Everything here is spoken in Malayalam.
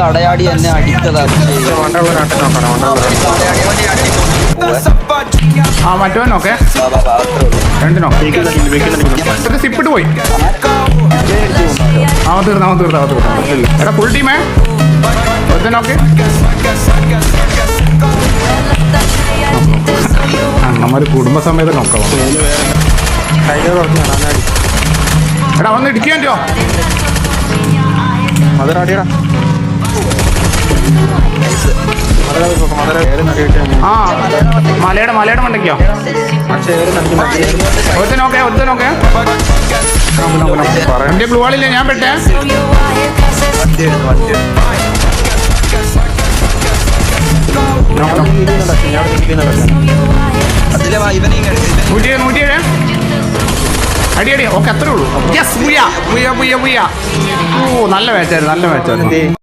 തടയാടി എന്നെ അടിച്ചതാ. ആ മറ്റവനൊക്കെ രണ്ടിനോ സിപ്പിട്ട് പോയി. അവൻ തീർന്നു. എടാ ഫുൾ ടീമേ ഒരുത്തനൊക്കെ നമ്മൾ കുടുംബസമേതം നോക്കാം. എടാ വന്ന് ഇടിക്കോ മധുരാടിയടാ ആ മലയുടെ മണ്ടയ്ക്കോ ഒരുത്തനോക്കെ എന്റെ ബ്ലൂ വാളില്ലേ ഞാൻ പെട്ടേ. നൂറ്റിയേഴ് അടി ഓക്കെ അത്രേ ഉള്ളൂ. യെസ് ഓ നല്ല മാച്ചായിരുന്നു.